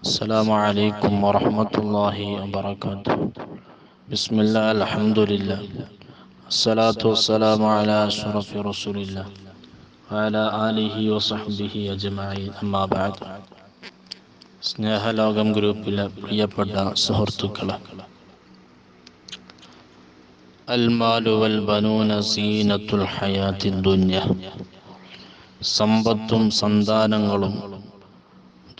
السلام عليكم ورحمة الله وبركاته. بسم الله الحمد لله الصلاة والسلام على أشرف رسول الله وعلى آله وصحبه أجمعين. أما بعد. സ്നേഹലോകം ഗ്രൂപ്പിലെ പ്രിയപ്പെട്ട സുഹൃത്തുക്കളെ, അൽമാലു വൽ ബനൂന സീനത്തുൽ ഹയാത്തി ദുനിയ, സമ്പത്തും സന്താനങ്ങളും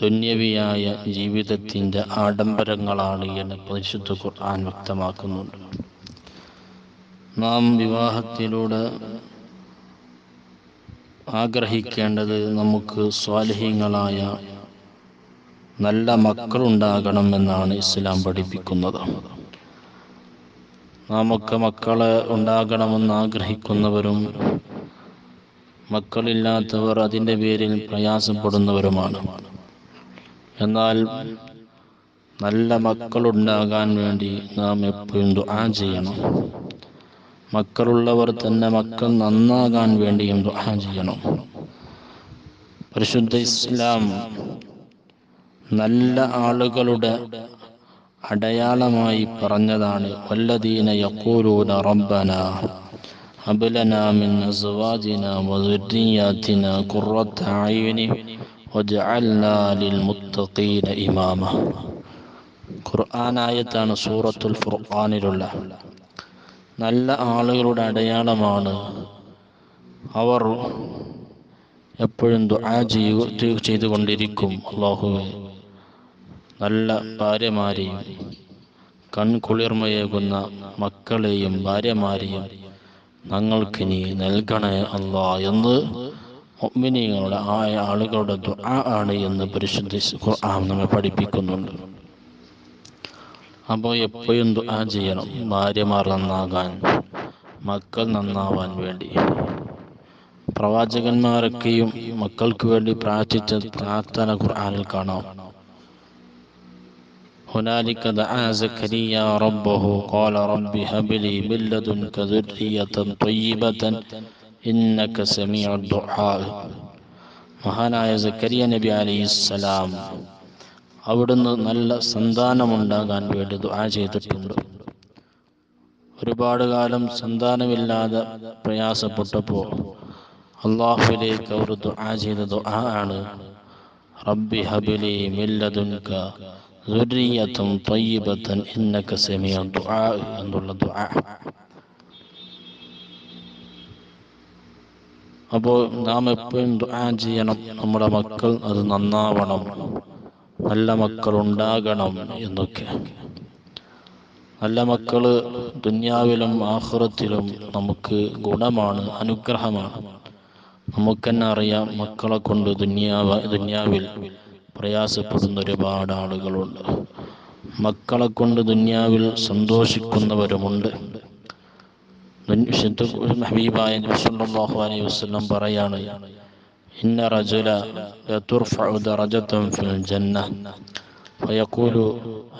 ദുന്യവിയായ ജീവിതത്തിൻ്റെ ആഡംബരങ്ങളാണ് എന്ന് പരിശുദ്ധ ഖുർആൻ വ്യക്തമാക്കുന്നുണ്ട്. നാം വിവാഹത്തിലൂടെ ആഗ്രഹിക്കേണ്ടത് നമുക്ക് സ്വാലിഹീങ്ങളായ നല്ല മക്കളുണ്ടാകണമെന്നാണ് ഇസ്ലാം പഠിപ്പിക്കുന്നത്. നാമൊക്കെ മക്കളെ ഉണ്ടാകണമെന്ന് ആഗ്രഹിക്കുന്നവരും മക്കളില്ലാത്തവർ അതിൻ്റെ പേരിൽ പ്രയാസപ്പെടുന്നവരുമാണ്. എന്നാൽ നല്ല മക്കളുണ്ടാകാൻ വേണ്ടി നാം എപ്പോഴും ദുആ ചെയ്യണം. മക്കളുള്ളവർ തന്നെ മക്കൾ നന്നാകാൻ വേണ്ടിയും ദുആ ചെയ്യണം. പരിശുദ്ധ ഇസ്ലാം നല്ല ആളുകളുടെ അടയാളമായി പറഞ്ഞതാണ്, വല്ലദീന യഖൂലൂന റബ്ബനാ ഹബ് ലനാ മിൻ അസ്വാജിനാ വദുർരിയ്യാതിനാ ഖുർറത അയുനി വജഅൽനാ ലിൽമുത്തഖീന ഇമാമ. ഖുർആൻ ആയത്താണ്, സൂറത്തുൽ ഫുർഖാനിലുള്ള. നല്ല ആളുകളുടെ അടയാളമാണ് അവർ എപ്പോഴും ദുആ ചെയ്തുകൊണ്ടിരിക്കും, അല്ലാഹുവേ നല്ല ഭാര്യമാരെയും കൺകുളിർമയേകുന്ന മക്കളെയും ഭാര്യമാരെയും ഞങ്ങൾക്ക് നീ നൽകണേ അല്ലാ എന്ന് മുഅ്മിനീങ്ങളുടെ ആളുകളുടെ ദുആ ആണ് എന്ന് പരിശുദ്ധ ഖുർആൻ നമ്മെ പഠിപ്പിക്കുന്നുണ്ട്. അപ്പോൾ എപ്പോഴും ദുആ ചെയ്യണം, ഭാര്യമാർ നന്നാകാൻ, മക്കൾ നന്നാവാൻ വേണ്ടി. പ്രവാചകന്മാരൊക്കെയും മക്കൾക്ക് വേണ്ടി പ്രാർത്ഥിച്ച പ്രാർത്ഥന ഖുർആനിൽ കാണാം. هنالك دعا زكريا ربه قال رب هب لي من لدنك ذرية طيبة إنك سميع الدعاء. മഹാനായ സക്കരിയ നബി അലൈഹിസ്സലാം അവിടുന്ന് നല്ല സന്താനമുണ്ടാകാൻ വേണ്ടി ദുആ ചെയ്തിട്ടുണ്ട്. ഒരുപാട് കാലം സന്താനമില്ലാതെ പ്രയാസപ്പെട്ടപ്പോൾ അല്ലാഹുവിലേക്ക് അവർ ദുആ ചെയ്ത ദുആ ആണ്, റബ്ബി ഹബ്ലി മിൻ ലദുൻക ദുർരിയതൻ ത്വയ്യിബതൻ ഇന്നക സമീഉ ദുആ എന്നുള്ള ദുആ. അപ്പോൾ നാം എപ്പോഴും ദുആ ചെയ്യണം, നമ്മുടെ മക്കൾ അത് നന്നാവണം, നല്ല മക്കൾ ഉണ്ടാകണം എന്നൊക്കെ. നല്ല മക്കള് ദുനിയാവിലും ആഖിറത്തിലും നമുക്ക് ഗുണമാണ്, അനുഗ്രഹമാണ്. നമുക്കെന്നെ അറിയാം, മക്കളെ കൊണ്ട് ദുനിയാവിൽ പ്രയാസപ്പെടുന്ന ഒരുപാട് ആളുകളുണ്ട്. മക്കളെ കൊണ്ട് ദുനിയാവിൽ സന്തോഷിക്കുന്നവരുമുണ്ട്. ഹബീബായ നബി സല്ലല്ലാഹു അലൈഹി വസല്ലം പറയാണ്, ഇന്ന റജുല യതുർഫഉ ദറജതൻ ഫിൽ ജന്ന ഫയഖൂലു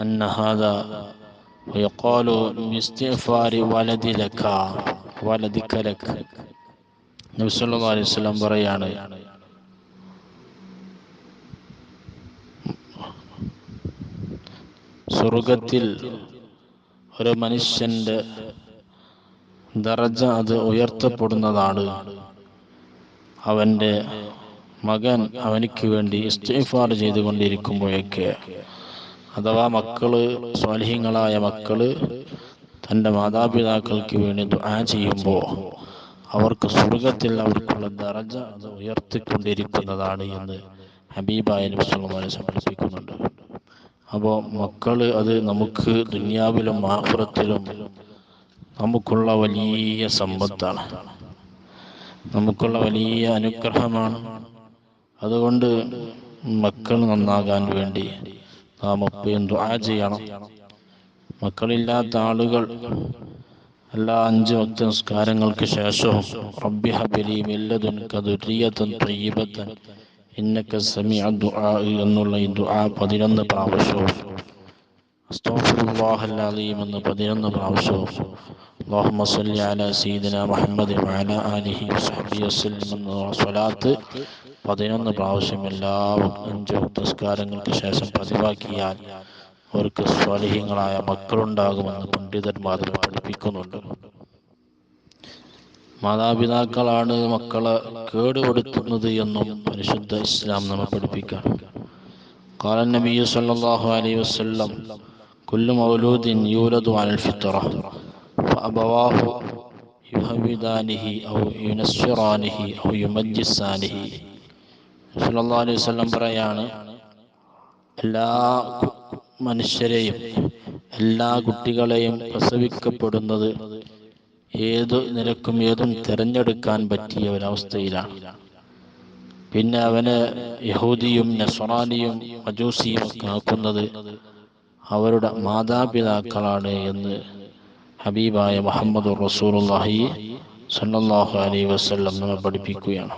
അന്ന ഹാദാ വയഖാലു ബിസ്തിഗ്ഫാരി വലദിക ലക. നബി സല്ലല്ലാഹു അലൈഹി വസല്ലം പറയാണ്, സ്വർഗത്തിൽ ഒരു മനുഷ്യന്റെ ദറജ അത് ഉയർത്തപ്പെടുന്നതാണ്. അവൻ്റെ മകൻ അവനിക്ക് വേണ്ടി ഇസ്തിഗ്ഫാർ ചെയ്തുകൊണ്ടിരിക്കുമ്പോഴൊക്കെ, അഥവാ മക്കള്, സ്വാലിഹീങ്ങളായ മക്കള് തൻ്റെ മാതാപിതാക്കൾക്ക് വേണ്ടി ദുആ ചെയ്യുമ്പോൾ അവർക്ക് സ്വർഗത്തിൽ അവർക്കുള്ള ദറജ അത് ഉയർത്തിക്കൊണ്ടിരിക്കുന്നതാണ് എന്ന് ഹബീബായ നബി സല്ലല്ലാഹു അലൈഹി വസല്ലം പഠിപ്പിക്കുന്നുണ്ട്. അപ്പോൾ മക്കള് അത് നമുക്ക് ദുനിയാവിലും ആഖിറത്തിലും നമുക്കുള്ള വലിയ സമ്പത്താണ്, നമുക്കുള്ള വലിയ അനുഗ്രഹമാണ്. അതുകൊണ്ട് മക്കൾ നന്നാകാൻ വേണ്ടി നാം എപ്പോഴും ദുആ ചെയ്യണം. മക്കളില്ലാത്ത ആളുകൾ എല്ലാ 5 വക്ത നിസ്കാരങ്ങൾക്ക് ശേഷവും റബ്ബി ഹബ്ലി മിൻ ലദുൻക ദുർരിയതൻ ത്വയ്യിബതൻ ഇന്നക സമീഉ ദുആ എന്നുള്ള ഈ ദുആ 11 പ്രാവശ്യവും അസ്തഗ്ഫിറുല്ലാഹൽ അലീം എന്ന് 11 പ്രാവശ്യവും അല്ലാഹുമ്മ സ്വല്ലി അലാ സയ്യിദിനാ മുഹമ്മദ് വഅലാ ആലിഹി വസഹ്ബിഹി വസല്ലം എന്ന സ്വലാത്ത് 11 പ്രാവശ്യം എല്ലാ 5 നിസ്കാരങ്ങൾക്ക് ശേഷം പതിവാക്കിയാൽ അവർക്ക് സ്വാലിഹീങ്ങളായ മക്കളുണ്ടാകുമെന്ന് പണ്ഡിതന്മാർ പഠിപ്പിക്കുന്നുണ്ട്. മാതാപിതാക്കളാണ് മക്കളെ കേടുപെടുത്തുന്നത് എന്നും പരിശുദ്ധ ഇസ്ലാം നമ്മെ പഠിപ്പിക്കാം. قال النبي صلى الله عليه وسلم كل مولود يولد على الفطرة فأبواه يهودانه أو ينصرانه أو يمجسانه. സല്ലല്ലാഹു അലൈഹി വസല്ലം പറയാണ്, എല്ലാ മനുഷ്യരെയും എല്ലാ കുട്ടികളെയും പ്രസവിക്കപ്പെടുന്നത് ഏതു നിരക്കും ഏതും തിരഞ്ഞെടുക്കാൻ പറ്റിയ ഒരവസ്ഥയിലാണ്. പിന്നെ അവന് യഹൂദിയും നസ്രാനിയും മജൂസിയും ഒക്കെ ആക്കുന്നത് അവരുടെ മാതാപിതാക്കളാണ് എന്ന് ഹബീബായ മുഹമ്മദ് റസൂലുള്ളാഹി സ്വല്ലല്ലാഹു അലൈഹി വസല്ലം നമ്മെ പഠിപ്പിക്കുകയാണ്.